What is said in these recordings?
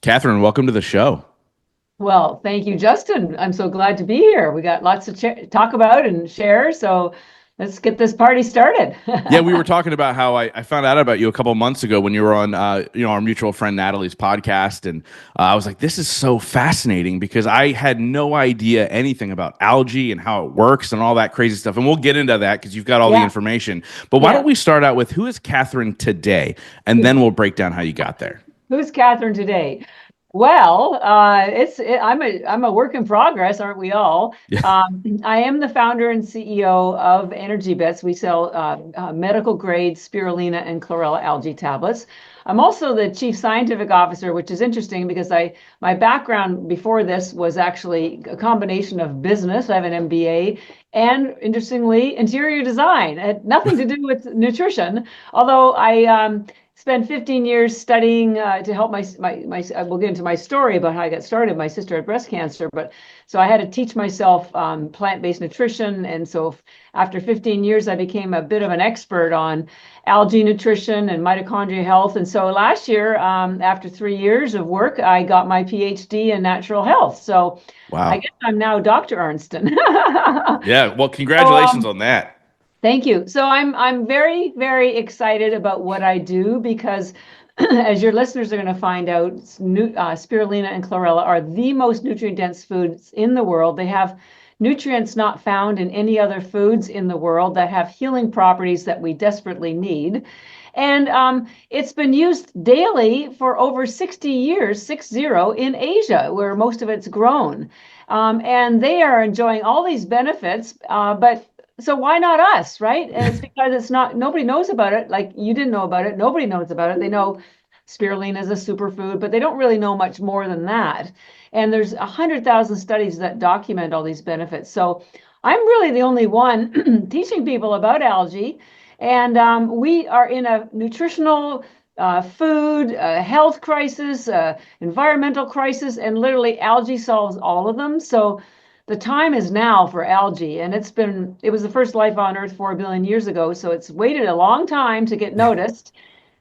Catherine, welcome to the show. Well, thank you, Justin. I'm so glad to be here. We got lots to talk about and share, so let's get this party started. Yeah, we were talking about how I found out about you a couple months ago when you were on, our mutual friend Natalie's podcast, and I was like, "This is so fascinating," because I had no idea anything about algae and how it works and all that crazy stuff. And we'll get into that because you've got all the Yeah, information. But why don't yeah. we start out with who is Catherine today, and then we'll break down how you got there. Who's Catherine today? Well, I'm a work in progress, aren't we all? Yeah. I am the founder and CEO of ENERGYBits. We sell medical grade spirulina and chlorella algae tablets. I'm also the chief scientific officer, which is interesting because my background before this was actually a combination of business. I have an MBA and, interestingly, interior design. It had nothing to do with nutrition, although I spent 15 years studying to help we'll get into my story about how I got started. My sister had breast cancer, but so I had to teach myself plant-based nutrition. And so after 15 years, I became a bit of an expert on algae nutrition and mitochondria health. And so last year, after 3 years of work, I got my PhD in natural health. So I Wow. guess I'm now Dr. Arnston. Yeah. Well, So, congratulations on that. Thank you. So I'm very, very excited about what I do because as your listeners are going to find out, spirulina and chlorella are the most nutrient dense foods in the world. They have nutrients not found in any other foods in the world that have healing properties that we desperately need. And it's been used daily for over 60 years, 60, in Asia, where most of it's grown. And they are enjoying all these benefits, but so why not us, right? And it's because it's not, nobody knows about it. Like you didn't know about it. Nobody knows about it. They know spirulina is a superfood, but they don't really know much more than that. And there's 100,000 studies that document all these benefits. So I'm really the only one teaching people about algae. And we are in a nutritional food, health crisis, environmental crisis, and literally algae solves all of them. So the time is now for algae, and it was the first life on Earth 4 billion years ago, so it's waited a long time to get noticed,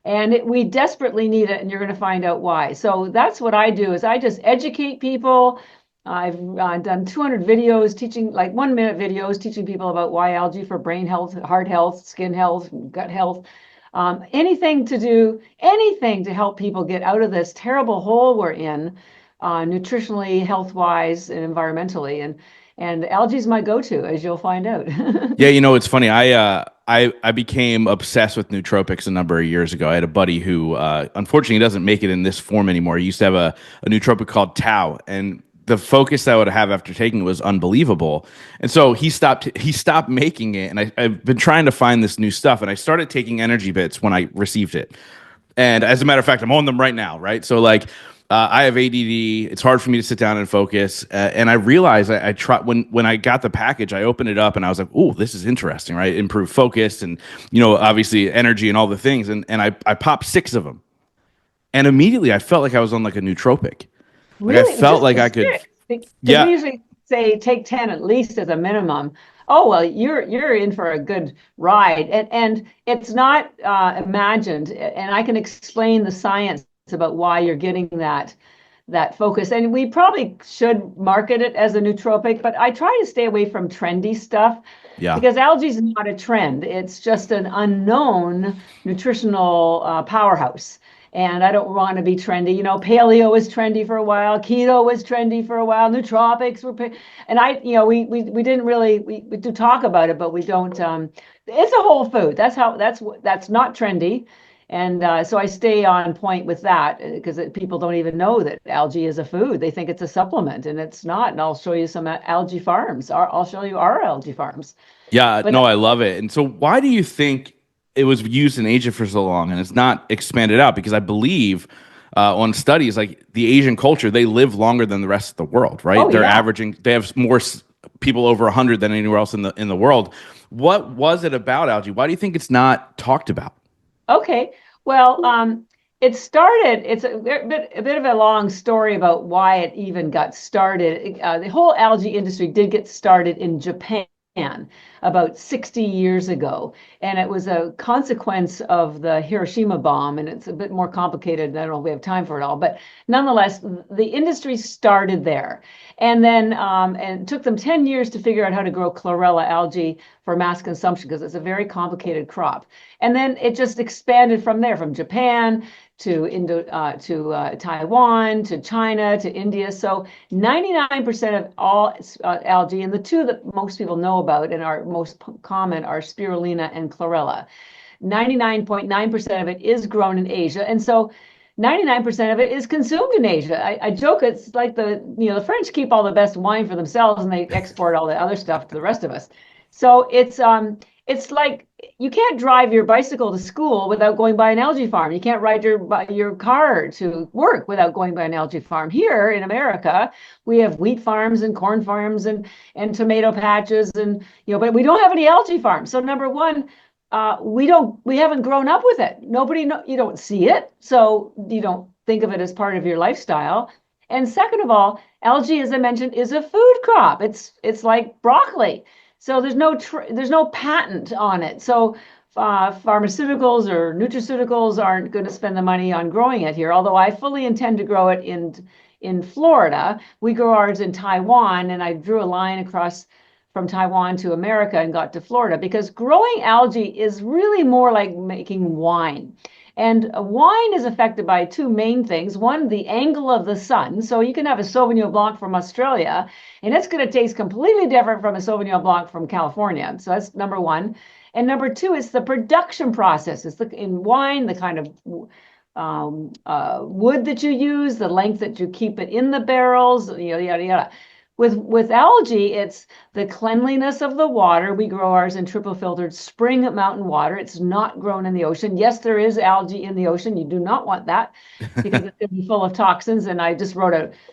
and we desperately need it, and you're going to find out why. So that's what I do, is I just educate people. I've done 200 videos teaching, like 1 minute videos, teaching people about why algae for brain health, heart health, skin health, gut health, anything to help people get out of this terrible hole we're in, nutritionally, health-wise, and environmentally. And algae is my go-to, as you'll find out. Yeah, it's funny. I became obsessed with nootropics a number of years ago. I had a buddy who unfortunately doesn't make it in this form anymore. He used to have a nootropic called Tau, and the focus I would have after taking it was unbelievable. And so he stopped making it, and I've been trying to find this new stuff, and I started taking ENERGYBits when I received it. And as a matter of fact, I'm on them right now, right? So like I have ADD. It's hard for me to sit down and focus. And I realized I try when I got the package, I opened it up and I was like, "Oh, this is interesting, right? Improve focus and obviously energy and all the things." And I popped six of them, and immediately I felt like I was on like a nootropic. Like I Really, felt just like the I could, six, because we yeah, usually say take 10 at least as a minimum. Oh, well, you're in for a good ride. And it's not imagined. And I can explain the science about why you're getting that focus. And we probably should market it as a nootropic, but I try to stay away from trendy stuff yeah. because algae is not a trend. It's just an unknown nutritional powerhouse. And I don't want to be trendy. Paleo was trendy for a while, keto was trendy for a while, nootropics were, and we didn't really we do talk about it, but we don't. It's a whole food. That's not trendy. And so I stay on point with that because people don't even know that algae is a food. They think it's a supplement, and it's not. And I'll show you some algae farms. I'll show you our algae farms. Yeah, But no, I love it. And so, why do you think it was used in Asia for so long and it's not expanded out? Because I believe on studies like the Asian culture, they live longer than the rest of the world, right? oh They're yeah, averaging, they have more people over 100 than anywhere else in the world. What was it about algae? Why do you think it's not talked about? okay. Well, it's a bit of a long story about why it even got started. The whole algae industry did get started in Japan. about 60 years ago. And it was a consequence of the Hiroshima bomb. And it's a bit more complicated. I don't know if we have time for it all. But nonetheless, the industry started there. And then and it took them 10 years to figure out how to grow chlorella algae for mass consumption because it's a very complicated crop. And then it just expanded from there, from Japan to Taiwan, to China, to India. So 99% of all algae, and the two that most people know about and are most common are spirulina and chlorella. 99.9% of it is grown in Asia. And so 99% of it is consumed in Asia. I joke, it's like the French keep all the best wine for themselves and they export all the other stuff to the rest of us. So it's like you can't drive your bicycle to school without going by an algae farm. You can't ride your car to work without going by an algae farm. Here in America, we have wheat farms and corn farms and tomato patches but we don't have any algae farms. So number one, we haven't grown up with it. You don't see it, so you don't think of it as part of your lifestyle. And second of all, algae, as I mentioned, is a food crop. It's like broccoli. So there's no patent on it. So pharmaceuticals or nutraceuticals aren't going to spend the money on growing it here. Although I fully intend to grow it in Florida. We grow ours in Taiwan, and I drew a line across from Taiwan to America and got to Florida because growing algae is really more like making wine. And wine is affected by two main things. One, the angle of the sun. So you can have a Sauvignon Blanc from Australia, and it's going to taste completely different from a Sauvignon Blanc from California. So that's number one. And number two is the production process. In wine, the kind of wood that you use, the length that you keep it in the barrels, yada, yada. With algae, it's the cleanliness of the water. We grow ours in triple filtered spring mountain water. It's not grown in the ocean. Yes, there is algae in the ocean. You do not want that because it's going to be full of toxins. And I just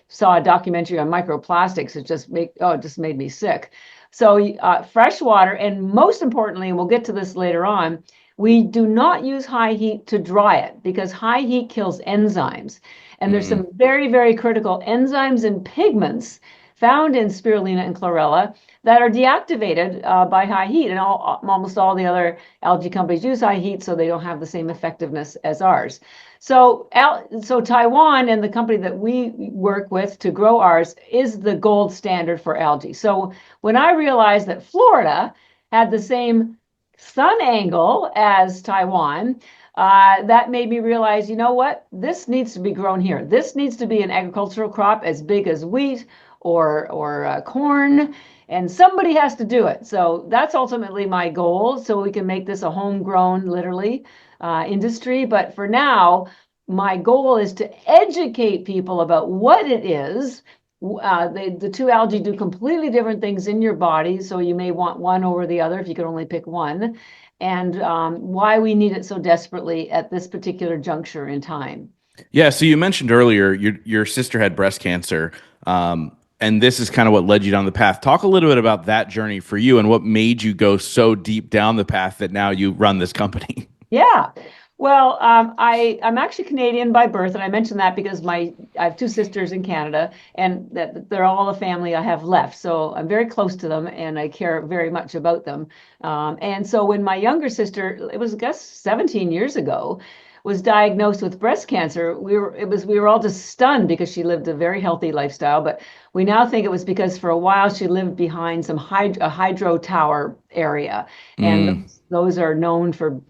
saw a documentary on microplastics. It just made me sick. So fresh water, and most importantly, and we'll get to this later on, we do not use high heat to dry it because high heat kills enzymes. And there's some very, very critical enzymes and pigments found in spirulina and chlorella that are deactivated by high heat. And almost all the other algae companies use high heat, so they don't have the same effectiveness as ours. So Taiwan and the company that we work with to grow ours is the gold standard for algae. So when I realized that Florida had the same sun angle as Taiwan, that made me realize, you know what? This needs to be grown here. This needs to be an agricultural crop as big as wheat or corn, and somebody has to do it. So that's ultimately my goal, so we can make this a homegrown, literally, industry. But for now, my goal is to educate people about what it is. The two algae do completely different things in your body, so you may want one over the other if you could only pick one, and why we need it so desperately at this particular juncture in time. Yeah, so you mentioned earlier your sister had breast cancer. And this is kind of what led you down the path. Talk a little bit about that journey for you and what made you go so deep down the path that now you run this company. Yeah. Well, I'm actually Canadian by birth, and I mentioned that because I have two sisters in Canada, and that they're all the family I have left. So I'm very close to them, and I care very much about them. And so when my younger sister, it was I guess 17 years ago, was diagnosed with breast cancer, we were all just stunned because she lived a very healthy lifestyle. But we now think it was because for a while she lived behind a hydro tower area, and those are known for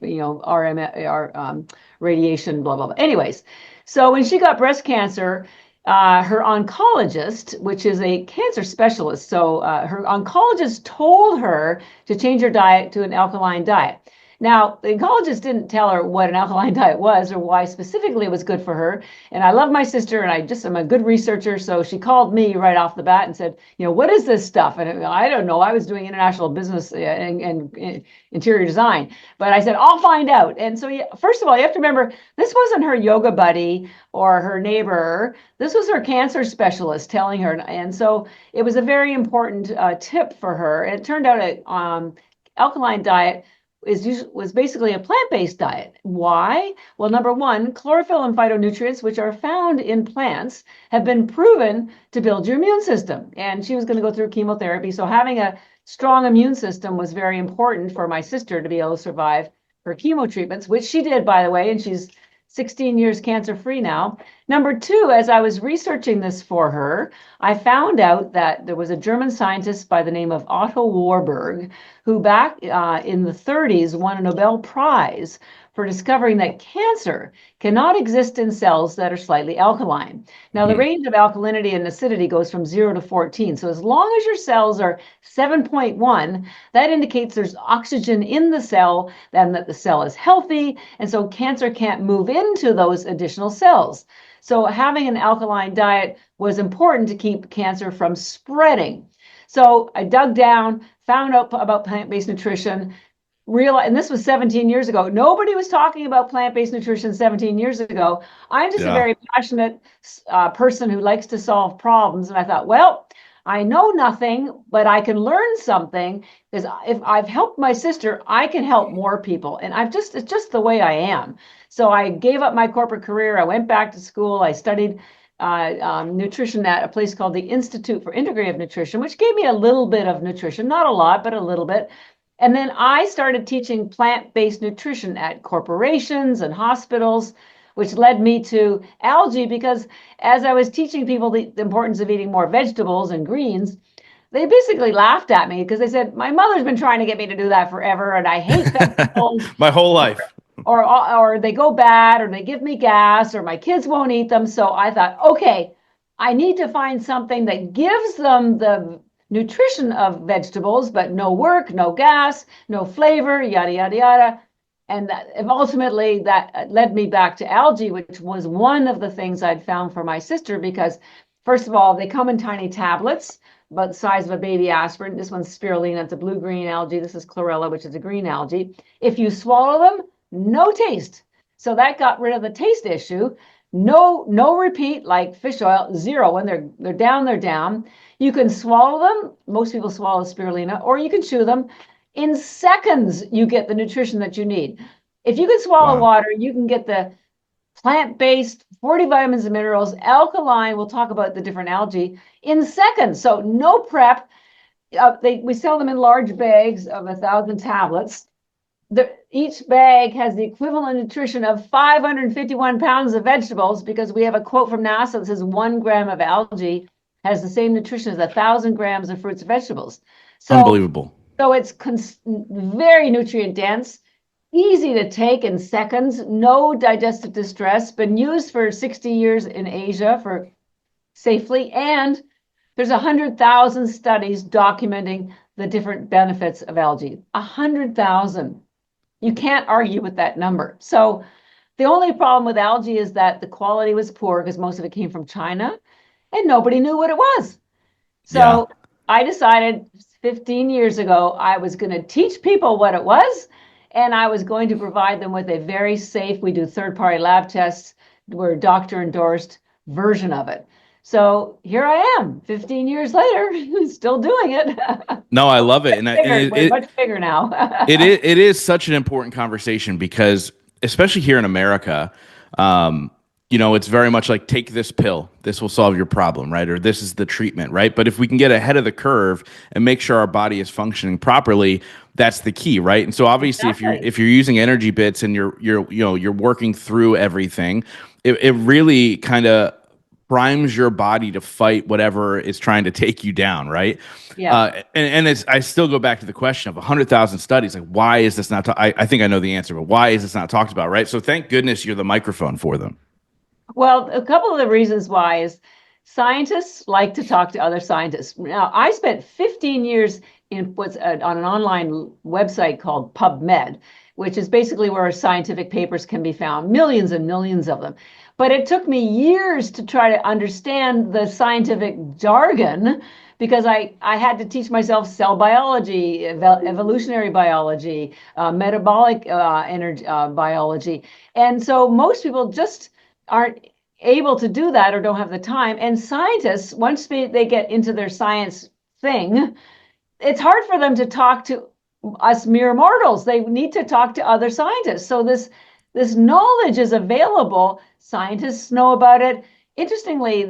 radiation, blah blah blah. Anyways, so when she got breast cancer, her oncologist, which is a cancer specialist, so her oncologist told her to change her diet to an alkaline diet. Now, the oncologist didn't tell her what an alkaline diet was or why specifically it was good for her. And I love my sister, and I'm a good researcher. So she called me right off the bat and said, what is this stuff? And I don't know. I was doing international business and interior design. But I said, I'll find out. And so, first of all, you have to remember, this wasn't her yoga buddy or her neighbor. This was her cancer specialist telling her. And so it was a very important tip for her. And it turned out an alkaline diet was basically a plant-based diet. Why? Well, number one, chlorophyll and phytonutrients, which are found in plants, have been proven to build your immune system. And she was going to go through chemotherapy. So having a strong immune system was very important for my sister to be able to survive her chemo treatments, which she did, by the way, and she's 16 years cancer-free now. Number two, as I was researching this for her, I found out that there was a German scientist by the name of Otto Warburg, who back in the 30s won a Nobel Prize for discovering that cancer cannot exist in cells that are slightly alkaline. Now, the range of alkalinity and acidity goes from 0 to 14. So as long as your cells are 7.1, that indicates there's oxygen in the cell and that the cell is healthy. And so cancer can't move into those additional cells. So having an alkaline diet was important to keep cancer from spreading. So I dug down, found out about plant-based nutrition, and this was 17 years ago. Nobody was talking about plant-based nutrition 17 years ago. I'm just a very passionate person who likes to solve problems. And I thought, well, I know nothing, but I can learn something, because if I've helped my sister, I can help more people. And it's just the way I am. So I gave up my corporate career. I went back to school. I studied nutrition at a place called the Institute for Integrative Nutrition, which gave me a little bit of nutrition, not a lot, but a little bit. And then I started teaching plant-based nutrition at corporations and hospitals, which led me to algae, because as I was teaching people the importance of eating more vegetables and greens, they basically laughed at me because they said, my mother's been trying to get me to do that forever, and I hate vegetables. My whole life. Or they go bad, or they give me gas, or my kids won't eat them. So I thought, okay, I need to find something that gives them the nutrition of vegetables, but no work, no gas, no flavor, yada, yada, yada. And ultimately that led me back to algae, which was one of the things I'd found for my sister, because first of all, they come in tiny tablets, about the size of a baby aspirin. This one's spirulina, it's a blue-green algae. This is chlorella, which is a green algae. If you swallow them, no taste. So that got rid of the taste issue. No repeat, like fish oil, zero. When they're down, they're down. You can swallow them. Most people swallow spirulina, or you can chew them. In seconds, you get the nutrition that you need. If you can swallow water, you can get the plant-based 40 vitamins and minerals, alkaline. We'll talk about the different algae in seconds. So no prep. We sell them in large bags of 1,000 tablets. Each bag has the equivalent nutrition of 551 pounds of vegetables, because we have a quote from NASA that says 1 gram of algae has the same nutrition as 1,000 grams of fruits and vegetables. So, unbelievable. So it's very nutrient dense, easy to take in seconds, no digestive distress, been used for 60 years in Asia for safely, and there's 100,000 studies documenting the different benefits of algae. 100,000. You can't argue with that number. So the only problem with algae is that the quality was poor, because most of it came from China and nobody knew what it was. So I decided 15 years ago, I was going to teach people what it was, and I was going to provide them with a very safe, we do third-party lab tests, we're doctor-endorsed version of it. So here I am, 15 years later, still doing it. No, I love it. And we're much bigger now. it is such an important conversation, because especially here in America, it's very much like, take this pill, this will solve your problem, right? Or this is the treatment, right? But if we can get ahead of the curve and make sure our body is functioning properly, that's the key, right? And so obviously, if you're using ENERGYBits and you're working through everything, it really kind of primes your body to fight whatever is trying to take you down, right? Yeah. I still go back to the question of 100,000 studies. Like, why is this not? I think I know the answer, but why is this not talked about, right? So thank goodness you're the microphone for them. Well, a couple of the reasons why is scientists like to talk to other scientists. Now, I spent 15 years on an online website called PubMed, which is basically where scientific papers can be found, millions and millions of them. But it took me years to try to understand the scientific jargon, because I had to teach myself cell biology, evolutionary biology, metabolic energy biology. And so most people just aren't able to do that, or don't have the time. And scientists, once they get into their science thing, it's hard for them to talk to us mere mortals. They need to talk to other scientists. So this knowledge is available. Scientists know about it. Interestingly,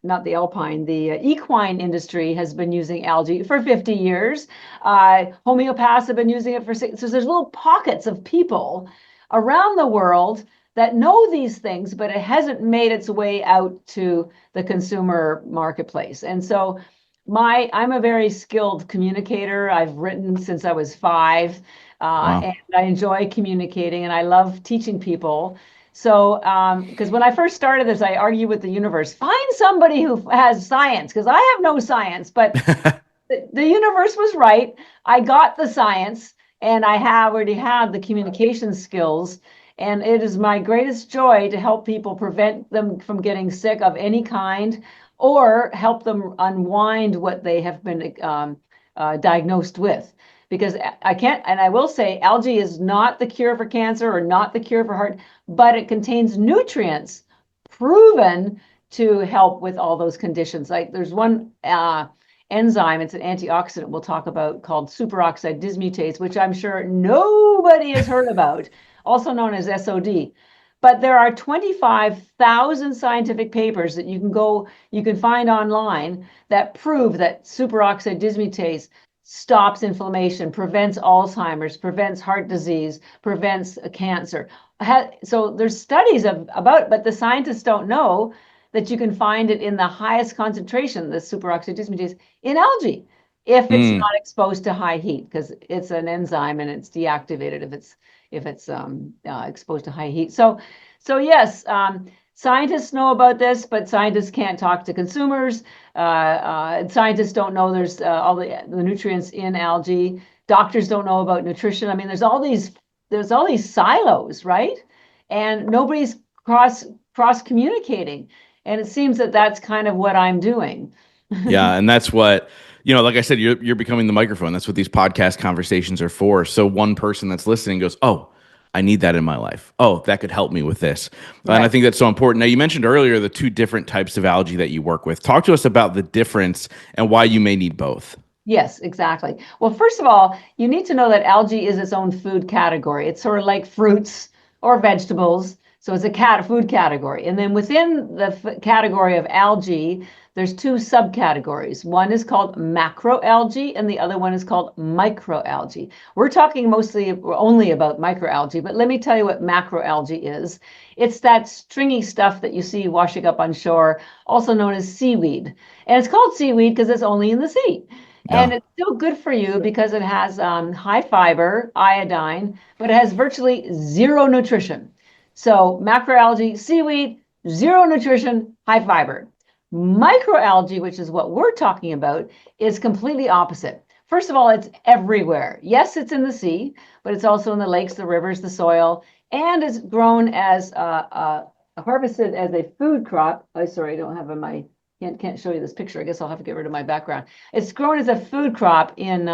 not the alpine, the equine industry has been using algae for 50 years. Homeopaths have been using it for so there's little pockets of people around the world that know these things, but it hasn't made its way out to the consumer marketplace. And so I'm a very skilled communicator. I've written since I was 5, and I enjoy communicating, and I love teaching people. So, because when I first started this, I argued with the universe, find somebody who has science, because I have no science, but the universe was right. I got the science, and I already have the communication skills. And it is my greatest joy to help people prevent them from getting sick of any kind, or help them unwind what they have been diagnosed with. Because I can't, and I will say, algae is not the cure for cancer or not the cure for heart, but it contains nutrients proven to help with all those conditions. Like there's one enzyme, it's an antioxidant we'll talk about, called superoxide dismutase, which I'm sure nobody has heard about, also known as SOD. But there are 25,000 scientific papers that you can find online that prove that superoxide dismutase stops inflammation, prevents Alzheimer's, prevents heart disease, prevents cancer. So there's studies about, but the scientists don't know that you can find it in the highest concentration, the superoxide dismutase, in algae, if it's not exposed to high heat, because it's an enzyme and it's deactivated if it's exposed to high heat. So yes, scientists know about this, but scientists can't talk to consumers. Scientists don't know there's all the nutrients in algae. Doctors don't know about nutrition. I mean, there's all these silos, right? And nobody's cross communicating. And it seems that that's kind of what I'm doing. Yeah, and that's what, like I said, you're becoming the microphone. That's what these podcast conversations are for. So one person that's listening goes, oh, I need that in my life. Oh, that could help me with this. Right. And I think that's so important. Now, you mentioned earlier the 2 different types of algae that you work with. Talk to us about the difference and why you may need both. Yes, exactly. Well, first of all, you need to know that algae is its own food category. It's sort of like fruits or vegetables. So it's a food category. And then within the category of algae, there's 2 subcategories. One is called macroalgae and the other one is called microalgae. We're talking only about microalgae, but let me tell you what macroalgae is. It's that stringy stuff that you see washing up on shore, also known as seaweed. And it's called seaweed because it's only in the sea. Yeah. And it's still good for you because it has high fiber, iodine, but it has virtually 0 nutrition. So macroalgae, seaweed, 0 nutrition, high fiber. Microalgae, which is what we're talking about, is completely opposite. First of all, it's everywhere. Yes, it's in the sea, but it's also in the lakes, the rivers, the soil, and it's grown as harvested as a food crop. Oh, sorry, I don't have can't show you this picture. I guess I'll have to get rid of my background. It's grown as a food crop in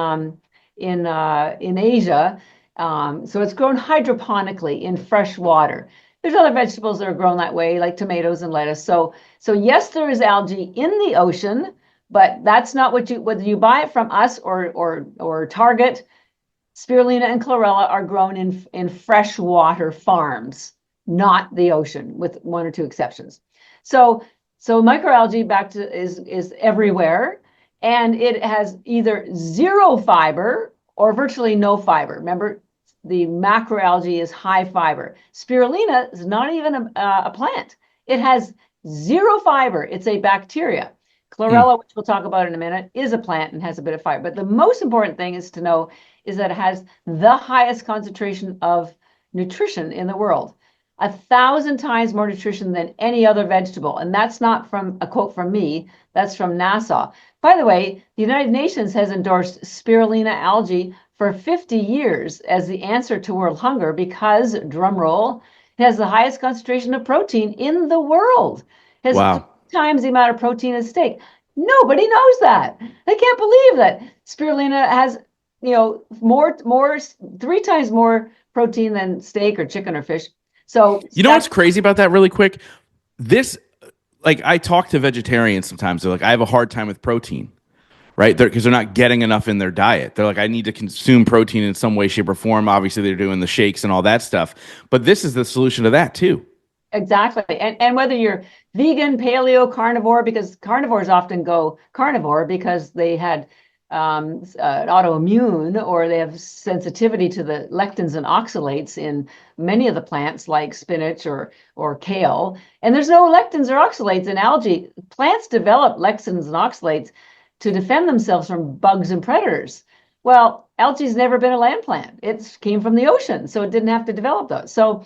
Asia. So it's grown hydroponically in fresh water. There's other vegetables that are grown that way, like tomatoes and lettuce. So yes, there is algae in the ocean, but that's not whether you buy it from us or Target. Spirulina and Chlorella are grown in freshwater farms, not the ocean, with 1 or 2 exceptions. So microalgae is everywhere, and it has either 0 fiber or virtually no fiber. Remember, the macroalgae is high fiber. Spirulina is not even a plant. It has 0 fiber. It's a bacteria. Chlorella, which we'll talk about in a minute, is a plant and has a bit of fiber. But the most important thing is to know is that it has the highest concentration of nutrition in the world. 1,000 times more nutrition than any other vegetable. And that's not from a quote from me. That's from NASA. By the way, the United Nations has endorsed spirulina algae for 50 years as the answer to world hunger because, drumroll, it has the highest concentration of protein in the world. It has 2 times the amount of protein as steak. Nobody knows that. They can't believe that spirulina has, 3 times more protein than steak or chicken or fish. So know what's crazy about that really quick? I talk to vegetarians sometimes. They're like, I have a hard time with protein, right? Because they're not getting enough in their diet. They're like, I need to consume protein in some way, shape, or form. Obviously, they're doing the shakes and all that stuff. But this is the solution to that too. Exactly. And whether you're vegan, paleo, carnivore, because carnivores often go carnivore because they had autoimmune or they have sensitivity to the lectins and oxalates in many of the plants like spinach or kale. And there's no lectins or oxalates in algae. Plants develop lectins and oxalates to defend themselves from bugs and predators. Well, algae's never been a land plant. It came from the ocean, so it didn't have to develop those. So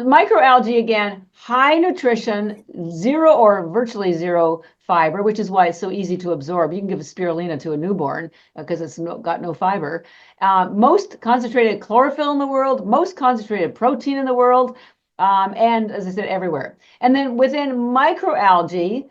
microalgae, again, high nutrition, zero or virtually zero fiber, which is why it's so easy to absorb. You can give a spirulina to a newborn because it's got no fiber. Most concentrated chlorophyll in the world, most concentrated protein in the world, and as I said, everywhere. And then within microalgae,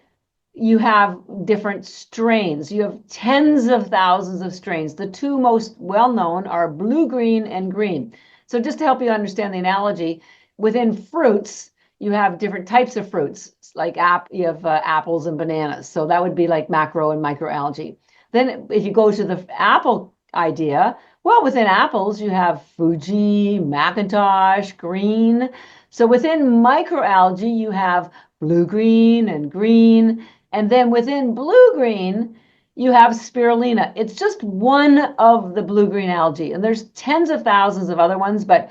you have different strains. You have tens of thousands of strains. The two most well-known are blue-green and green. So just to help you understand the analogy, within fruits, you have different types of fruits, like you have apples and bananas. So that would be like macro and microalgae. Then if you go to the apple idea, well, within apples, you have Fuji, Macintosh, green. So within microalgae, you have blue-green and green. And then within blue-green, you have spirulina. It's just one of the blue-green algae. And there's tens of thousands of other ones, but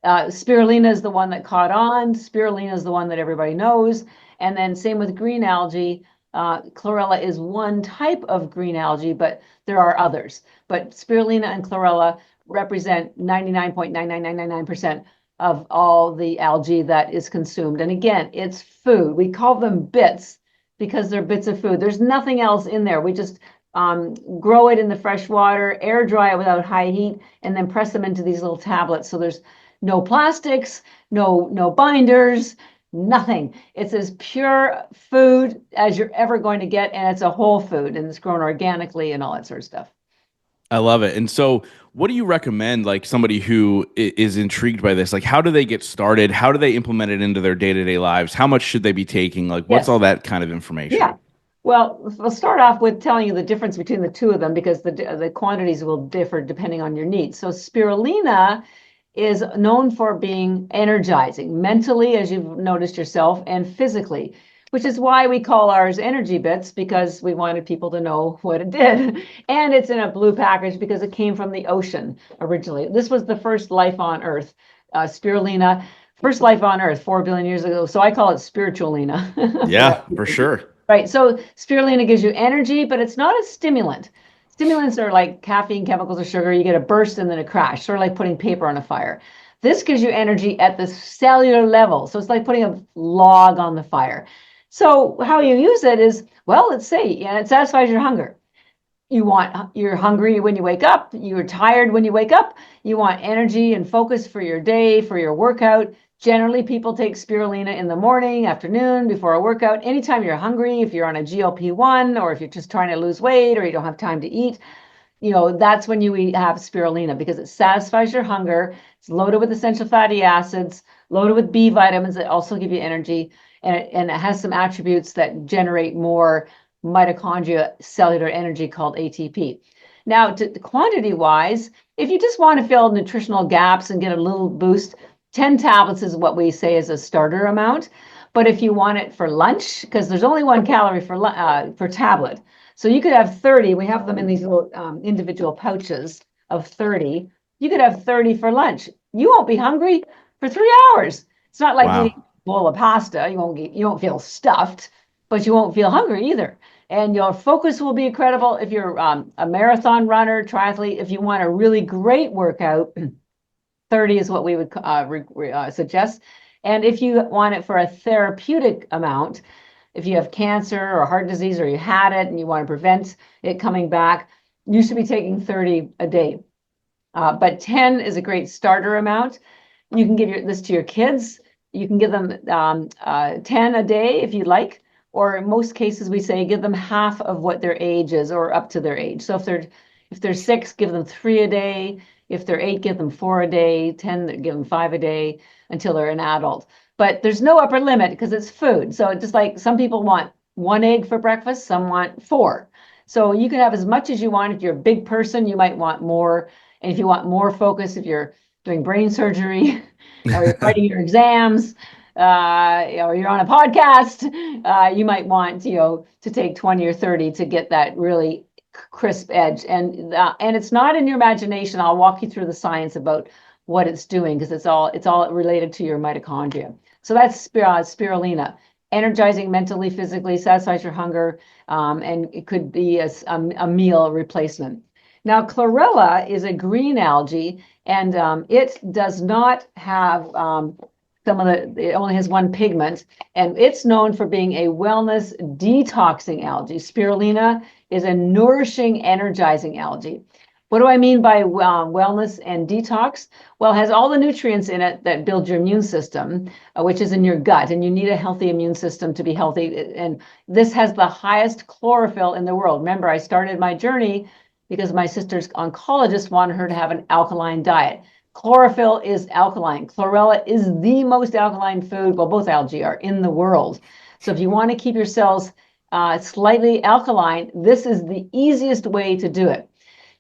spirulina is the one that caught on. Spirulina is the one that everybody knows. And then same with green algae. Chlorella is one type of green algae, but there are others. But spirulina and chlorella represent 99.99999% of all the algae that is consumed. And again, it's food. We call them bits because they're bits of food. There's nothing else in there. We just grow it in the fresh water, air dry it without high heat, and then press them into these little tablets. So there's no plastics, no binders, nothing. It's as pure food as you're ever going to get, and it's a whole food, and it's grown organically and all that sort of stuff. I love it. And so, what do you recommend, like somebody who is intrigued by this? Like, how do they get started? How do they implement it into their day-to-day lives? How much should they be taking? Like, what's all that kind of information? Yeah. Well, we'll start off with telling you the difference between the two of them because the quantities will differ depending on your needs. So spirulina is known for being energizing mentally, as you've noticed yourself, and physically, which is why we call ours ENERGYBits, because we wanted people to know what it did. And it's in a blue package because it came from the ocean originally. This was the first life on Earth, spirulina, first life on Earth 4 billion years ago. So I call it spiritualina. Yeah, for sure. Right. So spirulina gives you energy, but it's not a stimulant. Stimulants are like caffeine, chemicals, or sugar. You get a burst and then a crash, sort of like putting paper on a fire. This gives you energy at the cellular level. So it's like putting a log on the fire. So how you use it is, well, let's say, it satisfies your hunger. You're hungry when you wake up. You're tired when you wake up. You want energy and focus for your day, for your workout. Generally, people take spirulina in the morning, afternoon, before a workout. Anytime you're hungry, if you're on a GLP-1 or if you're just trying to lose weight or you don't have time to eat, that's when you have spirulina because it satisfies your hunger. It's loaded with essential fatty acids, loaded with B vitamins that also give you energy, and it has some attributes that generate more mitochondria cellular energy called ATP. Now, quantity-wise, if you just want to fill nutritional gaps and get a little boost, 10 tablets is what we say is a starter amount. But if you want it for lunch, because there's only 1 calorie for tablet. So you could have 30. We have them in these little individual pouches of 30. You could have 30 for lunch. You won't be hungry for 3 hours. It's not like eating a bowl of pasta. You won't feel stuffed, but you won't feel hungry either. And your focus will be incredible. If you're a marathon runner, triathlete, if you want a really great workout, 30 is what we would suggest. And if you want it for a therapeutic amount, if you have cancer or heart disease or you had it and you want to prevent it coming back, you should be taking 30 a day. But 10 is a great starter amount. You can give this to your kids. You can give them 10 a day if you'd like. Or in most cases, we say give them half of what their age is or up to their age. So if they're 6, give them 3 a day. If they're 8, give them 4 a day. 10, give them 5 a day until they're an adult. But there's no upper limit because it's food. So just like some people want 1 egg for breakfast, some want 4. So you can have as much as you want. If you're a big person, you might want more. And if you want more focus, if you're doing brain surgery or you're writing your exams, or you're on a podcast, you might want, to take 20 or 30 to get that really crisp edge. And it's not in your imagination. I'll walk you through the science about what it's doing, because it's all related to your mitochondria. So that's spirulina, energizing mentally, physically, satisfies your hunger, and it could be a meal replacement. Now, chlorella is a green algae, and it does not have it only has one pigment, and it's known for being a wellness detoxing algae. Spirulina is a nourishing, energizing algae. What do I mean by wellness and detox? Well, it has all the nutrients in it that build your immune system, which is in your gut, and you need a healthy immune system to be healthy. And this has the highest chlorophyll in the world. Remember, I started my journey because my sister's oncologist wanted her to have an alkaline diet. Chlorophyll is alkaline. Chlorella is the most alkaline food, well, both algae are, in the world. So if you want to keep your cells slightly alkaline, this is the easiest way to do it.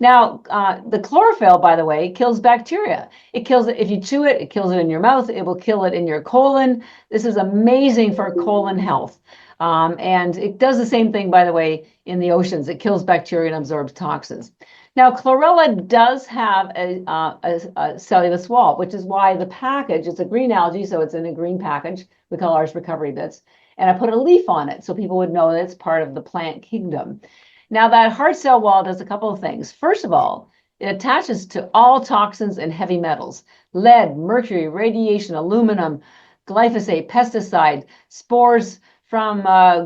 Now, the chlorophyll, by the way, kills bacteria. It kills it if you chew it, it kills it in your mouth, it will kill it in your colon. This is amazing for colon health. And it does the same thing, by the way, in the oceans. It kills bacteria and absorbs toxins. Now, chlorella does have a cellulose wall, which is why the package, it's a green algae, so it's in a green package. We call ours ENERGYBits. And I put a leaf on it so people would know that it's part of the plant kingdom. Now, that hard cell wall does a couple of things. First of all, it attaches to all toxins and heavy metals: lead, mercury, radiation, aluminum, glyphosate, pesticide, spores from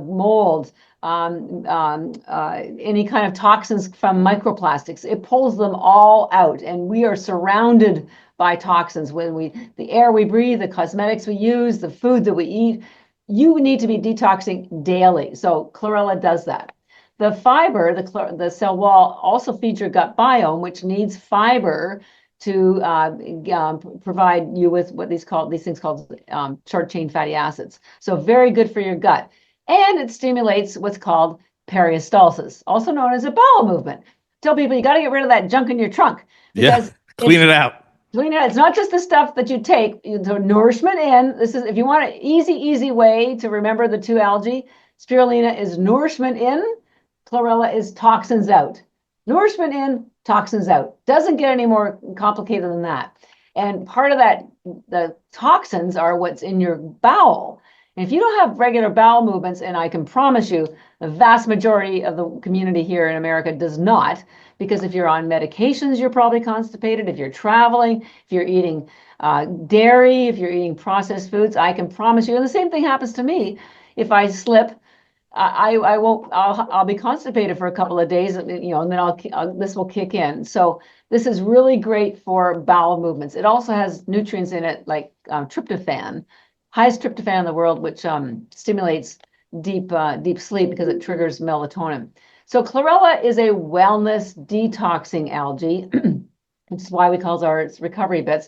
mold, any kind of toxins from microplastics. It pulls them all out, and we are surrounded by toxins. The air we breathe, the cosmetics we use, the food that we eat, you need to be detoxing daily. So chlorella does that. The fiber, the cell wall, also feeds your gut biome, which needs fiber to provide you with what these things called short chain fatty acids. So very good for your gut. And it stimulates what's called peristalsis, also known as a bowel movement. Tell people you got to get rid of that junk in your trunk, because clean it out. It's not just the stuff that you take. The nourishment in. This is, if you want an easy way to remember the two algae. Spirulina is nourishment in. Chlorella is toxins out. Nourishment in, toxins out. Doesn't get any more complicated than that. And part of that, the toxins are what's in your bowel. And if you don't have regular bowel movements, and I can promise you the vast majority of the community here in America does not, because if you're on medications, you're probably constipated. If you're traveling, if you're eating dairy, if you're eating processed foods, I can promise you, and the same thing happens to me. If I slip, I'll be constipated for a couple of days, and then this will kick in. So this is really great for bowel movements. It also has nutrients in it like tryptophan, highest tryptophan in the world, which stimulates deep sleep because it triggers melatonin. So chlorella is a wellness detoxing algae, which is why we call ours ENERGYBits.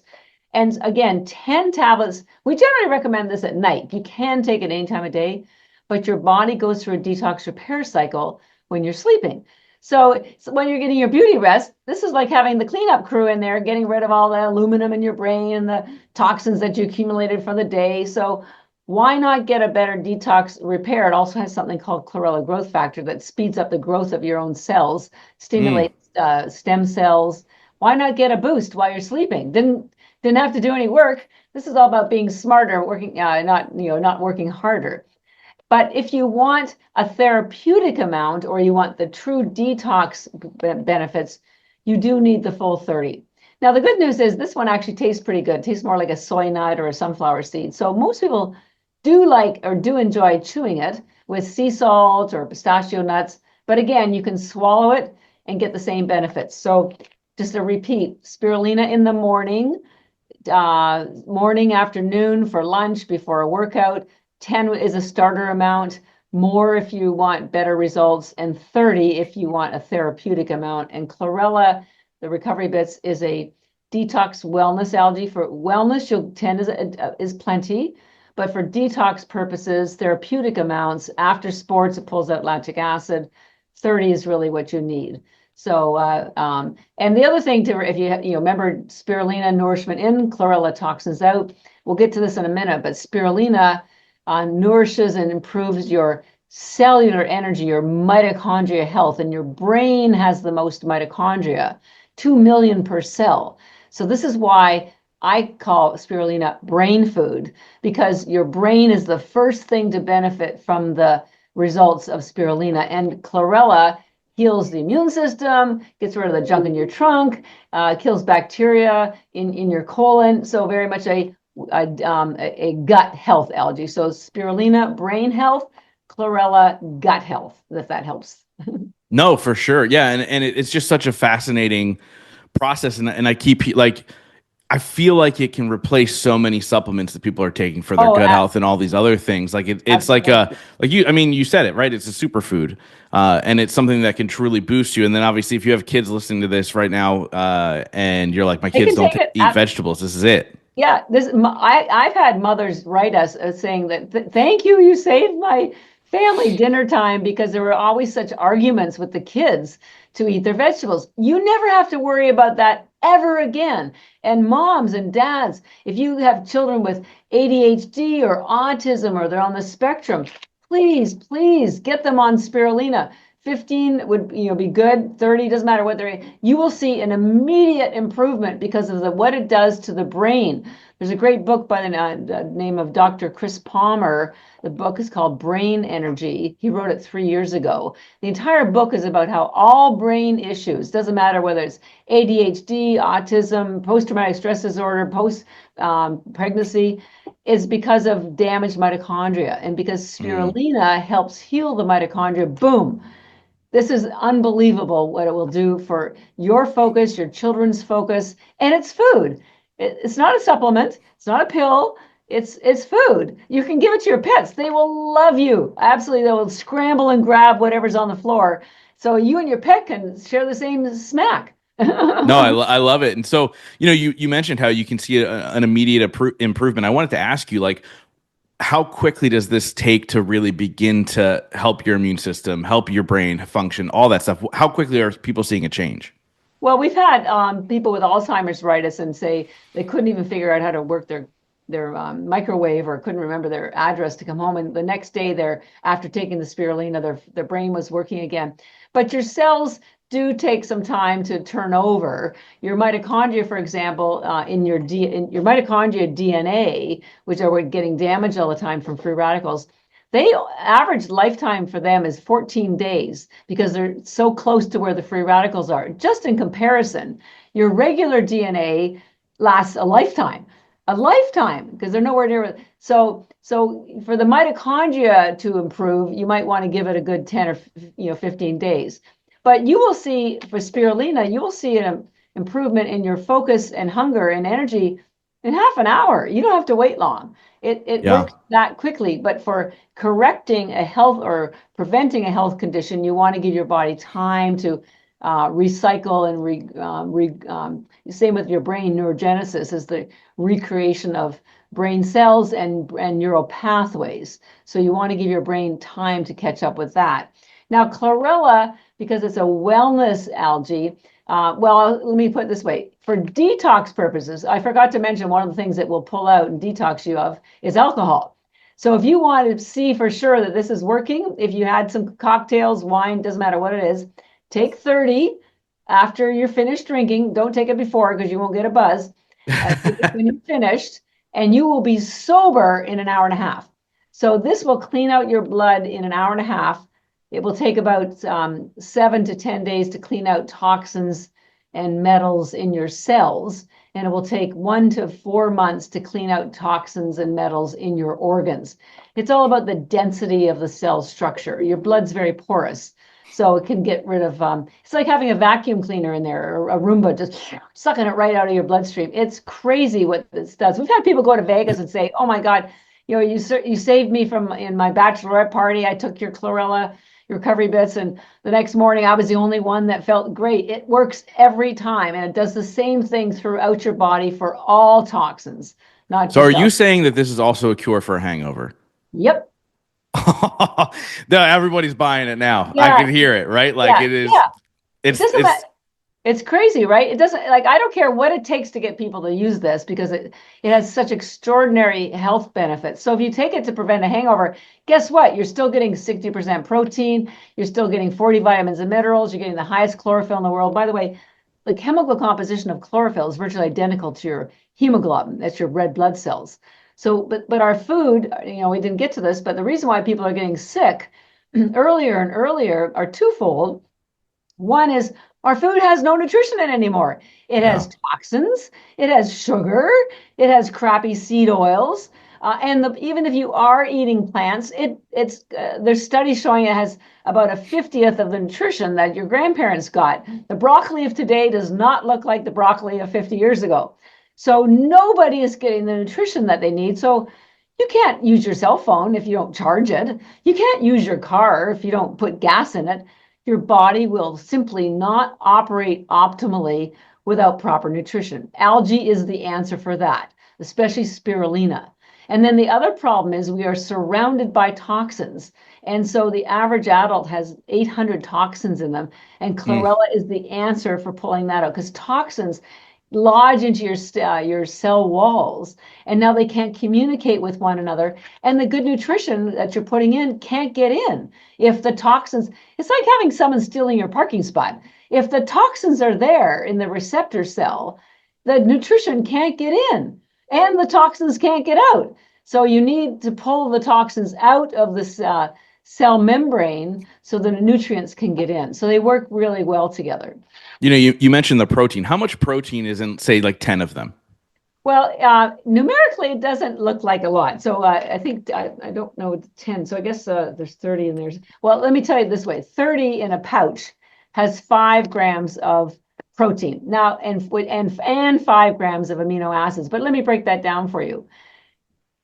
And again, 10 tablets. We generally recommend this at night. You can take it any time of day, but your body goes through a detox repair cycle when you're sleeping. So when you're getting your beauty rest, this is like having the cleanup crew in there, getting rid of all the aluminum in your brain and the toxins that you accumulated for the day. So why not get a better detox repair? It also has something called chlorella growth factor that speeds up the growth of your own cells, stimulates stem cells. Why not get a boost while you're sleeping? Didn't have to do any work. This is all about being smarter, working not working harder. But if you want a therapeutic amount, or you want the true detox benefits, you do need the full 30. Now, the good news is this one actually tastes pretty good. It tastes more like a soy nut or a sunflower seed. So most people do enjoy chewing it with sea salt or pistachio nuts. But again, you can swallow it and get the same benefits. So just a repeat: spirulina in the morning, afternoon, for lunch, before a workout. 10 is a starter amount, more if you want better results, and 30 if you want a therapeutic amount. And chlorella, the ENERGYBits, is a detox wellness algae. For wellness, 10 is plenty, but for detox purposes, therapeutic amounts, after sports, it pulls out lactic acid. 30 is really what you need. So, and the other thing if you remember, spirulina, nourishment in, chlorella, toxins out. we'll get to this in a minute, but spirulina nourishes and improves your cellular energy, your mitochondria health, and your brain has the most mitochondria, 2 million per cell. So this is why I call spirulina brain food, because your brain is the first thing to benefit from the results of spirulina. And chlorella heals the immune system, gets rid of the junk in your trunk, kills bacteria in your colon. So very much a gut health algae. So spirulina, brain health, chlorella, gut health, if that helps. No, for sure. Yeah. And it's just such a fascinating process. And I keep like, I feel like it can replace so many supplements that people are taking for their gut health and all these other things. Like it's like I mean, you said it, right? It's a superfood, and it's something that can truly boost you. And then obviously, if you have kids listening to this right now, and you're like, my kids don't eat vegetables, this is it. Yeah, I've had mothers write us saying that, thank you, you saved my family dinner time, because there were always such arguments with the kids to eat their vegetables. You never have to worry about that ever again. And moms and dads, if you have children with ADHD or autism, or they're on the spectrum, please get them on spirulina. 15 would be good. 30 doesn't matter what they're. You will see an immediate improvement because of what it does to the brain. There's a great book by the name of Dr. Chris Palmer. The book is called Brain Energy. He wrote it 3 years ago. The entire book is about how all brain issues, doesn't matter whether it's ADHD, autism, post-traumatic stress disorder, post-pregnancy, is because of damaged mitochondria. And because spirulina helps heal the mitochondria, boom. This is unbelievable what it will do for your focus, your children's focus, and it's food. It's not a supplement. It's not a pill. It's food. You can give it to your pets. They will love you. Absolutely. They will scramble and grab whatever's on the floor. So you and your pet can share the same smack. No, I love it. And so, you mentioned how you can see an immediate improvement. I wanted to ask you, like, how quickly does this take to really begin to help your immune system, help your brain function, all that stuff? How quickly are people seeing a change? Well, we've had people with Alzheimer's write us and say they couldn't even figure out how to work their microwave, or couldn't remember their address to come home. And the next day, after taking the spirulina, their brain was working again. But your cells do take some time to turn over. Your mitochondria, for example, in your mitochondria DNA, which are getting damaged all the time from free radicals, they average lifetime for them is 14 days because they're so close to where the free radicals are. Just in comparison, your regular DNA lasts a lifetime, because they're nowhere near it. So for the mitochondria to improve, you might want to give it a good 10 or 15 days. But you will see for spirulina, you will see an improvement in your focus and hunger and energy in half an hour. You don't have to wait long. It works that quickly. But for correcting a health or preventing a health condition, you want to give your body time to recycle and same with your brain. Neurogenesis is the recreation of brain cells and neural pathways. So you want to give your brain time to catch up with that. Now, chlorella, because it's a wellness algae, well, let me put it this way. For detox purposes, I forgot to mention one of the things that will pull out and detox you of is alcohol. So if you want to see for sure that this is working, if you had some cocktails, wine, doesn't matter what it is, take 30 after you're finished drinking. Don't take it before because you won't get a buzz. When you're finished, and you will be sober in an hour and a half. So this will clean out your blood in an hour and a half. It will take about 7 to 10 days to clean out toxins and metals in your cells. And it will take 1 to 4 months to clean out toxins and metals in your organs. It's all about the density of the cell structure. Your blood's very porous, so it can get rid of, it's like having a vacuum cleaner in there, or a Roomba just sucking it right out of your bloodstream. It's crazy what this does. We've had people go to Vegas and say, oh my God, you saved me from in my bachelorette party. I took your chlorella recovery bits, and the next morning I was the only one that felt great. It works every time, and it does the same thing throughout your body for all toxins, not so just are you saying that this is also a cure for a hangover? Yep. No, everybody's buying it now. Yeah. I can hear it, right? Like it is. Yeah. It's It's crazy, right? It doesn't, like, I don't care what it takes to get people to use this because it has such extraordinary health benefits. So if you take it to prevent a hangover, guess what? You're still getting 60% protein. You're still getting 40 vitamins and minerals. You're getting the highest chlorophyll in the world. By the way, the chemical composition of chlorophyll is virtually identical to your hemoglobin. That's your red blood cells. So, but our food, we didn't get to this, but the reason why people are getting sick earlier and earlier are twofold. One is our food has no nutrition in it anymore. It has toxins, it has sugar, it has crappy seed oils. Even if you are eating plants, there's studies showing it has about a 50th of the nutrition that your grandparents got. The broccoli of today does not look like the broccoli of 50 years ago. So nobody is getting the nutrition that they need. So you can't use your cell phone if you don't charge it. You can't use your car if you don't put gas in it. Your body will simply not operate optimally without proper nutrition. Algae is the answer for that, especially spirulina. And then the other problem is we are surrounded by toxins. And so the average adult has 800 toxins in them. And chlorella is the answer for pulling that out because toxins lodge into your cell walls, and now they can't communicate with one another, and the good nutrition that you're putting in can't get in. If the toxins, it's like having someone stealing your parking spot. If the toxins are there in the receptor cell, the nutrition can't get in and the toxins can't get out. So you need to pull the toxins out of this cell membrane so the nutrients can get in. So they work really well together. You mentioned the protein. How much protein is in, say, like 10 of them? Well, numerically, it doesn't look like a lot. So I think, I don't know, 10. So I guess there's 30 in there. Well, let me tell you this way. 30 in a pouch has 5 grams of protein. Now, and 5 grams of amino acids. But let me break that down for you.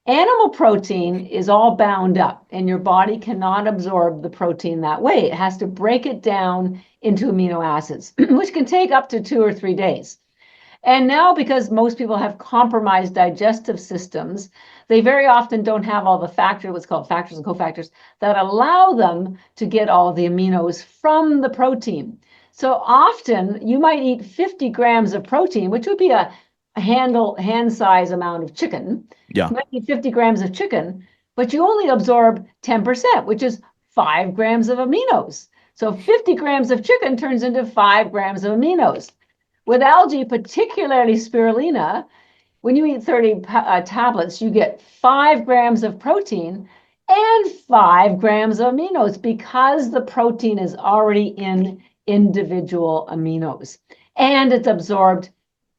Animal protein is all bound up, and your body cannot absorb the protein that way. It has to break it down into amino acids, which can take up to 2 or 3 days. And now, because most people have compromised digestive systems, they very often don't have all the what's called factors and cofactors, that allow them to get all the aminos from the protein. So often you might eat 50 grams of protein, which would be a hand size amount of chicken. Yeah. You might eat 50 grams of chicken, but you only absorb 10%, which is 5 grams of aminos. So 50 grams of chicken turns into 5 grams of aminos. With algae, particularly spirulina, when you eat 30 tablets, you get 5 grams of protein and 5 grams of aminos because the protein is already in individual aminos and it's absorbed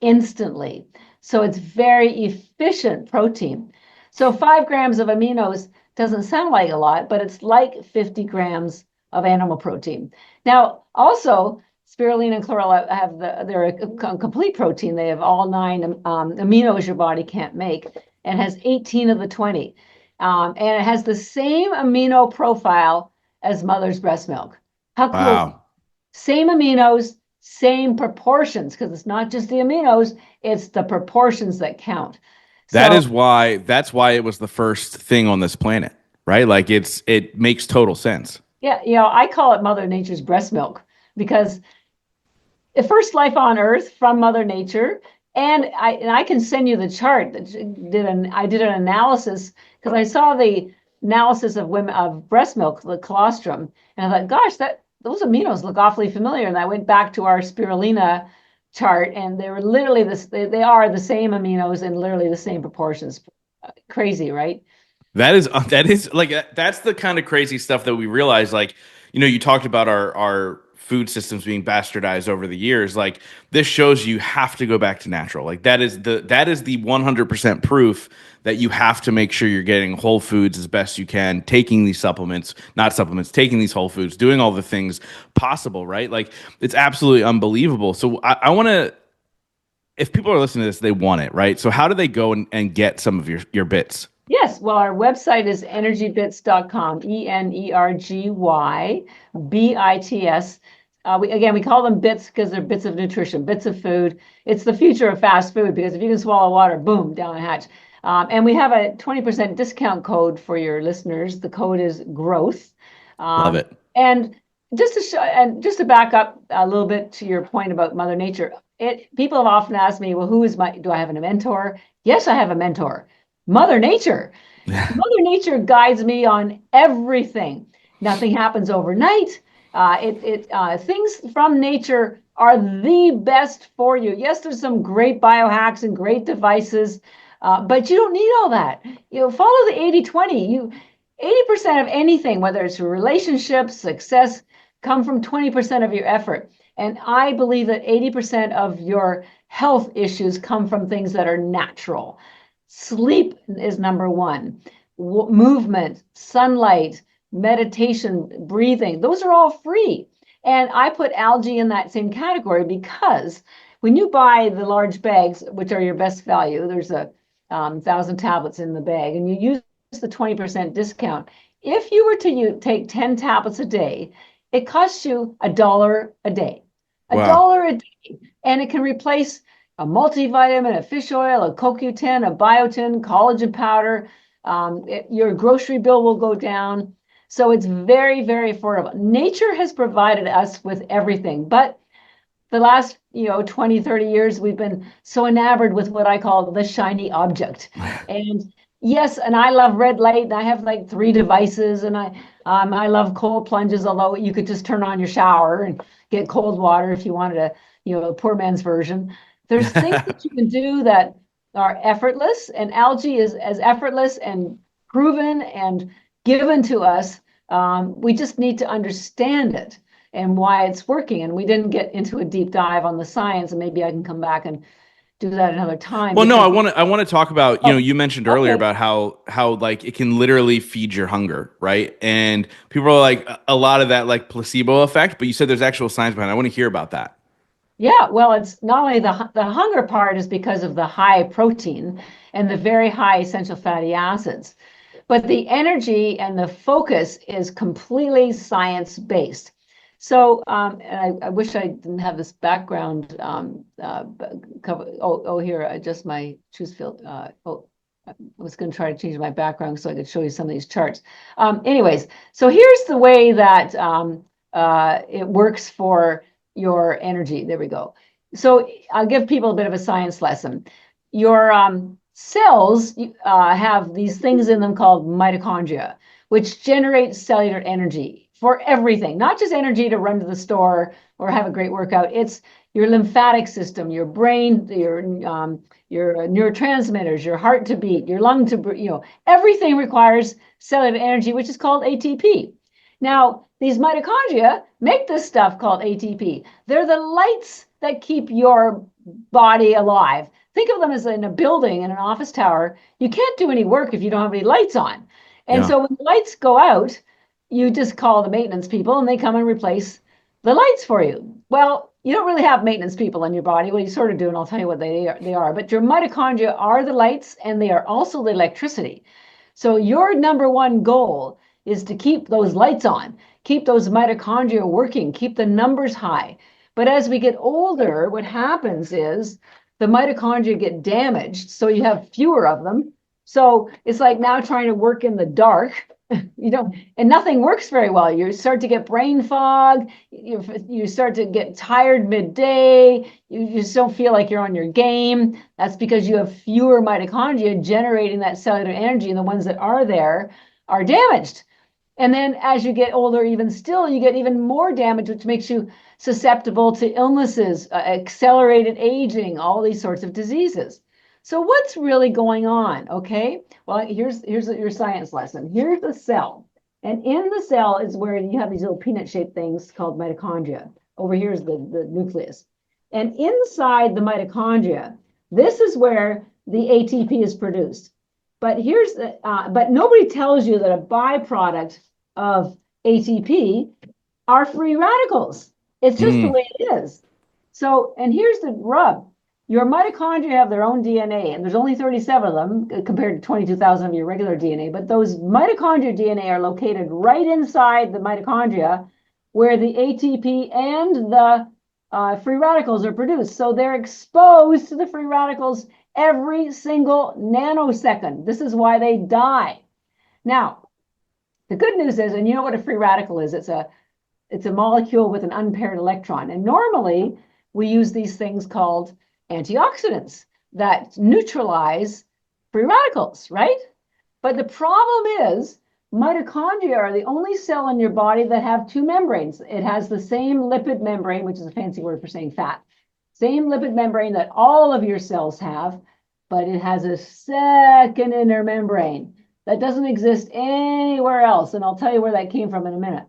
instantly. So it's very efficient protein. So 5 grams of aminos doesn't sound like a lot, but it's like 50 grams of animal protein. Now, also, spirulina and chlorella they're a complete protein. They have all 9 aminos your body can't make, and has 18 of the 20. And it has the same amino profile as mother's breast milk. How cool! Wow. Same aminos, same proportions, because it's not just the aminos, it's the proportions that count. That's why it was the first thing on this planet, right? Like it makes total sense. Yeah, I call it Mother Nature's breast milk because the first life on Earth from Mother Nature, and I can send you the chart that I did an analysis because I saw the analysis of women of breast milk, the colostrum, and I thought, gosh, those aminos look awfully familiar. And I went back to our spirulina chart, and they were literally they are the same aminos in literally the same proportions. Crazy, right? That is like that's the kind of crazy stuff that we realize. Like, you talked about our food systems being bastardized over the years. Like, this shows you have to go back to natural. Like, that is the 100% proof that you have to make sure you're getting whole foods as best you can, taking these taking these whole foods, doing all the things possible, right? Like, it's absolutely unbelievable. So I want to, if people are listening to this, they want it, right? So how do they go and get some of your bits? Yes, well, our website is ENERGYBits.com, ENERGYBITS. We call them bits because they're bits of nutrition, bits of food. It's the future of fast food because if you can swallow water, boom, down the hatch. And we have a 20% discount code for your listeners. The code is GROWTH. Love it. And just to show, and just to back up a little bit to your point about Mother Nature, people have often asked me, well, do I have a mentor? Yes, I have a mentor, Mother Nature. Mother Nature guides me on everything. Nothing happens overnight. Things from nature are the best for you. Yes, there's some great biohacks and great devices, but you don't need all that. Follow the 80-20. 80% of anything, whether it's relationships, success, come from 20% of your effort. And I believe that 80% of your health issues come from things that are natural. Sleep is number one. Movement, sunlight, meditation, breathing, those are all free. And I put algae in that same category because when you buy the large bags, which are your best value, there's 1,000 tablets in the bag, and you use the 20% discount. If you were to take 10 tablets a day, it costs you $1 a day. A Wow. dollar a day. And it can replace a multivitamin, a fish oil, a CoQ10, a biotin, collagen powder. Your grocery bill will go down. So it's very, very affordable. Nature has provided us with everything, but the last 20, 30 years, we've been so enamored with what I call the shiny object. And yes, and I love red light, and I have like 3 devices, and I love cold plunges, although you could just turn on your shower and get cold water if you wanted a poor man's version. There's things that you can do that are effortless, and algae is as effortless and proven and given to us. We just need to understand it and why it's working. And we didn't get into a deep dive on the science, and maybe I can come back and do that another time Well, no, because I want to talk about, oh, you mentioned earlier okay. about how like it can literally feed your hunger, right? And people are like a lot of that like placebo effect, but you said there's actual science behind it. I want to hear about that. Yeah, well, it's not only the hunger part is because of the high protein and the very high essential fatty acids, but the energy and the focus is completely science based. So, and I wish I didn't have this background cover. Oh, here, just my choose field. I was going to try to change my background so I could show you some of these charts. Anyways, so here's the way that it works for your energy. There we go. So I'll give people a bit of a science lesson. Your cells have these things in them called mitochondria, which generate cellular energy for everything, not just energy to run to the store or have a great workout. It's your lymphatic system, your brain, your neurotransmitters, your heart to beat, your lung to, everything requires cellular energy, which is called ATP. Now, these mitochondria make this stuff called ATP. They're the lights that keep your body alive. Think of them as in a building, in an office tower. You can't do any work if you don't have any lights on. And Yeah. so when the lights go out, you just call the maintenance people and they come and replace the lights for you. Well, you don't really have maintenance people in your body. Well, you sort of do, and I'll tell you what they are. But your mitochondria are the lights, and they are also the electricity. So your number one goal is to keep those lights on, keep those mitochondria working, keep the numbers high. But as we get older, what happens is the mitochondria get damaged, so you have fewer of them. So it's like now trying to work in the dark, and nothing works very well. You start to get brain fog. You start to get tired midday. You just don't feel like you're on your game. That's because you have fewer mitochondria generating that cellular energy, and the ones that are there are damaged. And then as you get older, even still, you get even more damage, which makes you susceptible to illnesses, accelerated aging, all these sorts of diseases. So what's really going on? Okay, well, here's your science lesson. Here's the cell. And in the cell is where you have these little peanut-shaped things called mitochondria. Over here is the nucleus. And inside the mitochondria, this is where the ATP is produced. But but nobody tells you that a byproduct of ATP are free radicals. It's just the Mm. way it is. So, and here's the rub. Your mitochondria have their own DNA, and there's only 37 of them compared to 22,000 of your regular DNA. But those mitochondria DNA are located right inside the mitochondria where the ATP and the free radicals are produced. So they're exposed to the free radicals every single nanosecond. This is why they die. Now, the good news is, and you know what a free radical is? It's it's a molecule with an unpaired electron. And normally we use these things called antioxidants that neutralize free radicals, right? But the problem is mitochondria are the only cell in your body that have two membranes. It has the same lipid membrane, which is a fancy word for saying fat, same lipid membrane that all of your cells have, but it has a second inner membrane that doesn't exist anywhere else. And I'll tell you where that came from in a minute.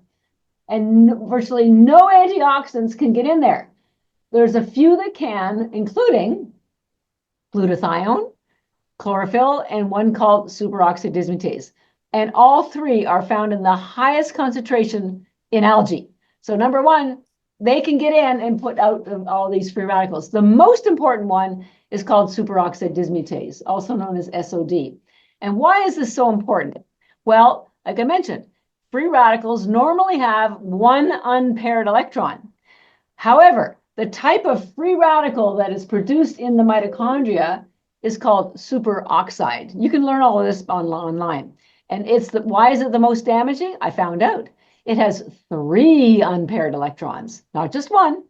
And virtually no antioxidants can get in there. There's a few that can, including glutathione, chlorophyll, and one called superoxide dismutase. And all three are found in the highest concentration in algae. So number one, they can get in and put out all these free radicals. The most important one is called superoxide dismutase, also known as SOD. And why is this so important? Well, like I mentioned, free radicals normally have one unpaired electron. However, the type of free radical that is produced in the mitochondria is called superoxide. You can learn all of this online. And why is it the most damaging? I found out. It has 3 unpaired electrons, not just 1,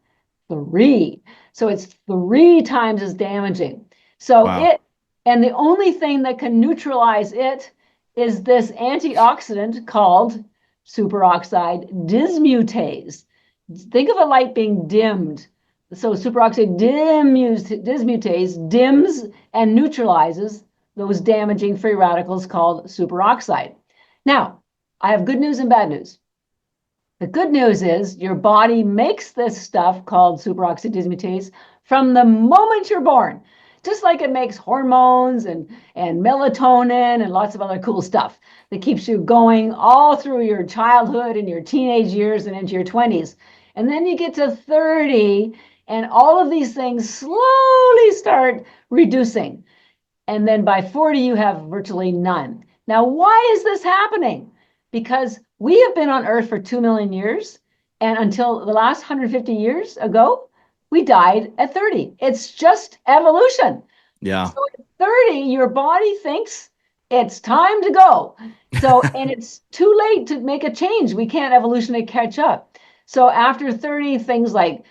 3. So it's 3 times as damaging. So Wow. and the only thing that can neutralize it is this antioxidant called superoxide dismutase. Think of a light being dimmed. So superoxide dismutase dims and neutralizes those damaging free radicals called superoxide. Now, I have good news and bad news. The good news is your body makes this stuff called superoxide dismutase from the moment you're born, just like it makes hormones and melatonin and lots of other cool stuff that keeps you going all through your childhood and your teenage years and into your 20s. And then you get to 30 and all of these things slowly start reducing. And then by 40, you have virtually none. Now, why is this happening? Because we have been on Earth for 2 million years. And until the last 150 years ago, we died at 30. It's just evolution. Yeah. So at 30, your body thinks it's time to go. So, and it's too late to make a change. We can't evolutionarily catch up. So after 30, things like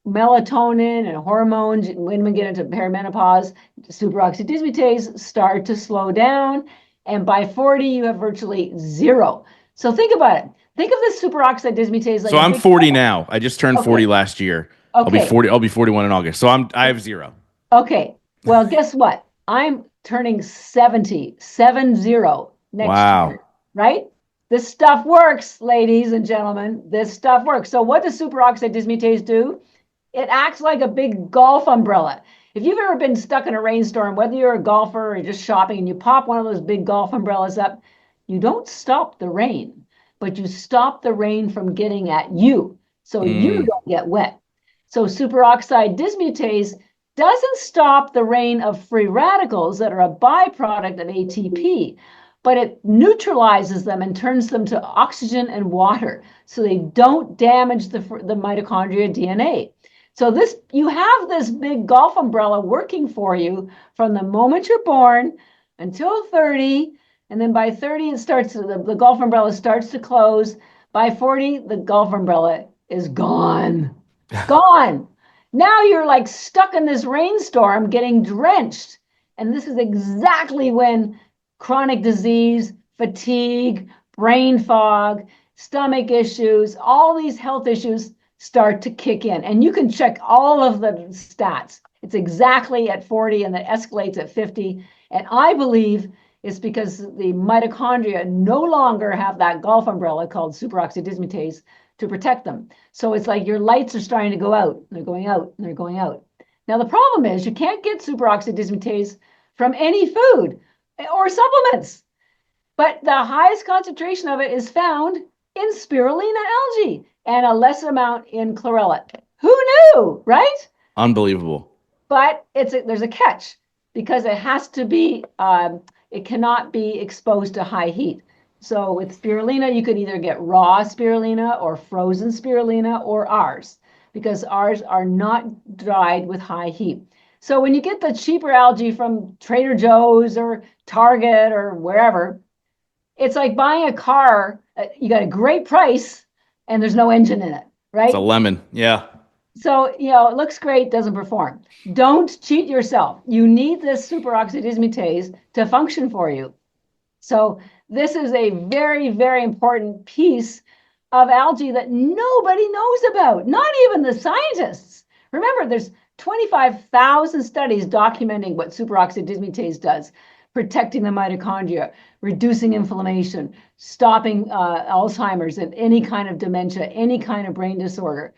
melatonin and hormones, when we get into perimenopause, superoxide dismutase start to slow down. And by 40, you have virtually 0. So think about it. Think of this superoxide dismutase like So I'm 40 now. I just turned 40 last year. I'll be Okay. 40. I'll be 41 in August. So I have 0. Okay. Well, guess what? I'm turning 70 next Wow. year, right? This stuff works, ladies and gentlemen. This stuff works. So what does superoxide dismutase do? It acts like a big golf umbrella. If you've ever been stuck in a rainstorm, whether you're a golfer or just shopping, and you pop one of those big golf umbrellas up, you don't stop the rain, but you stop the rain from getting at you, so you don't get wet. So superoxide dismutase doesn't stop the rain of free radicals that are a byproduct of ATP, but it neutralizes them and turns them to oxygen and water, so they don't damage the mitochondria DNA. So you have this big golf umbrella working for you from the moment you're born until 30, and then by 30 the golf umbrella starts to close. By 40, the golf umbrella is gone. Gone. Now you're like stuck in this rainstorm getting drenched. And this is exactly when chronic disease, fatigue, brain fog, stomach issues, all these health issues start to kick in. And you can check all of the stats. It's exactly at 40 and it escalates at 50. And I believe it's because the mitochondria no longer have that golf umbrella called superoxide dismutase to protect them. So it's like your lights are starting to go out. They're going out and they're going out. Now, the problem is you can't get superoxide dismutase from any food or supplements. But the highest concentration of it is found in spirulina algae and a less amount in chlorella. Who knew, right? Unbelievable. But there's a catch because it has to be, it cannot be exposed to high heat. So with spirulina, you could either get raw spirulina or frozen spirulina or ours, because ours are not dried with high heat. So when you get the cheaper algae from Trader Joe's or Target or wherever, it's like buying a car. You got a great price, and there's no engine in it, It's a right? lemon. Yeah. So, it looks great, doesn't perform. Don't cheat yourself. You need this superoxide dismutase to function for you. So this is a very, very important piece of algae that nobody knows about, not even the scientists. Remember, there's 25,000 studies documenting what superoxide dismutase does, protecting the mitochondria, reducing inflammation, stopping Alzheimer's and any kind of dementia, any kind of brain disorder.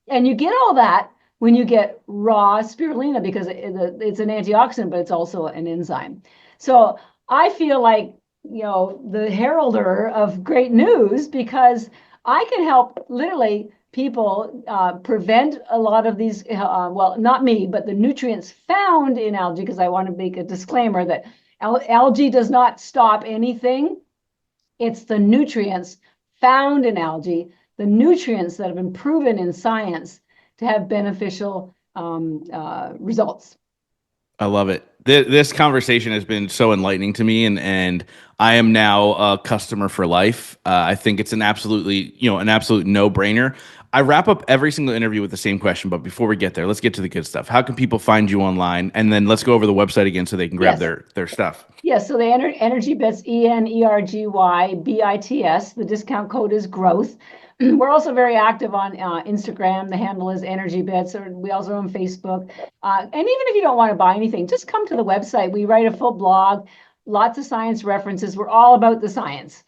And you get all that when you get raw spirulina because it's an antioxidant, but it's also an enzyme. So I feel like, the heralder of great news because I can help literally people prevent a lot of these, well, not me, but the nutrients found in algae, because I want to make a disclaimer that algae does not stop anything. It's the nutrients found in algae, the nutrients that have been proven in science to have beneficial results. I love it. This conversation has been so enlightening to me, and I am now a customer for life. I think it's an absolute no-brainer. I wrap up every single interview with the same question, but before we get there, let's get to the good stuff. How can people find you online? And then let's go over the website again so they can grab Yes. their stuff. Yes, so the ENERGYBits, ENERGYBITS, the discount code is growth. We're also very active on Instagram. The handle is ENERGYBits, or we also on Facebook. And even if you don't want to buy anything, just come to the website. We write a full blog, lots of science references. We're all about the science,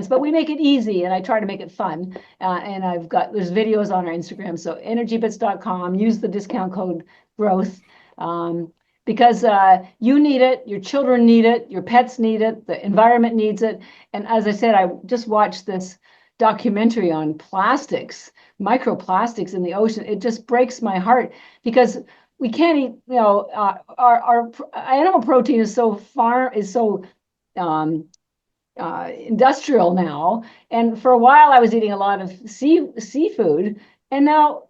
but we make it easy, and I try to make it fun. And there's videos on our Instagram. So energybits.com, use the discount code growth. Because you need it, your children need it, your pets need it, the environment needs it. And as I said, I just watched this documentary on plastics, microplastics in the ocean. It just breaks my heart because we can't eat, our animal protein is so industrial now. And for a while I was eating a lot of seafood. And now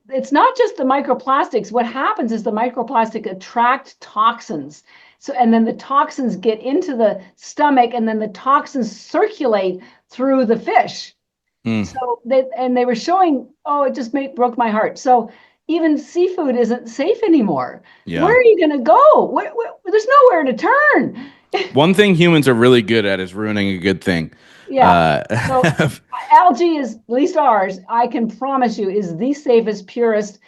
it's not just the microplastics. What happens is the microplastic attract toxins. So, and then the toxins get into the stomach, and then the toxins circulate through the fish. Mm, So they were showing, it just broke my heart. So even seafood isn't safe anymore. yeah. Where are you going to go? There's nowhere to turn. One thing humans are really good at is ruining a good thing. Yeah. So algae is, at least ours, I can promise you, is the safest, purest,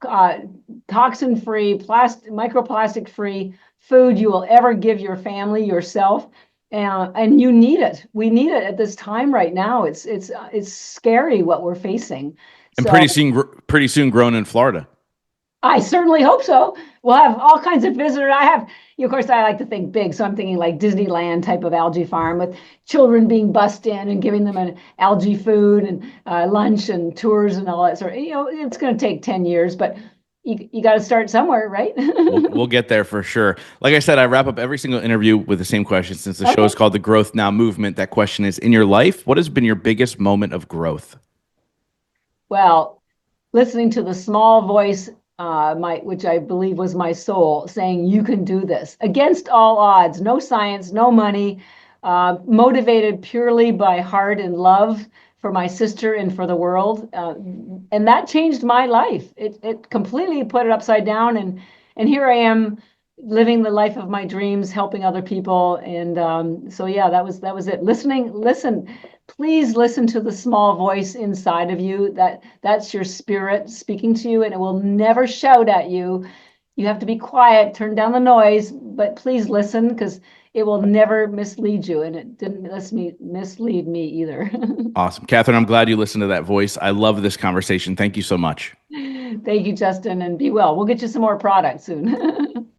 toxin-free, microplastic-free food you will ever give your family, yourself. And you need it. We need it at this time right now. It's scary what we're facing. And So pretty soon grown in Florida. I certainly hope so. We'll have all kinds of visitors. Of course, I like to think big, so I'm thinking like Disneyland type of algae farm with children being bussed in and giving them an algae food and lunch and tours and all that sort of. It's going to take 10 years, but you got to start somewhere, right? We'll get there for sure. Like I said, I wrap up every single interview with the same question since the show Okay. is called The Growth Now Movement. That question is, in your life, what has been your biggest moment of growth? Well, listening to the small voice, which I believe was my soul, saying, "You can do this," against all odds, no science, no money, motivated purely by heart and love for my sister and for the world, and that changed my life. It completely put it upside down, and here I am living the life of my dreams, helping other people, and so yeah, that was it. Listen. Please listen to the small voice inside of you. That's your spirit speaking to you, and it will never shout at you. You have to be quiet, turn down the noise, but please listen because it will never mislead you, and it didn't mislead me either. Awesome. Catherine, I'm glad you listened to that voice. I love this conversation. Thank you so much. Thank you, Justin, and be well. We'll get you some more products soon.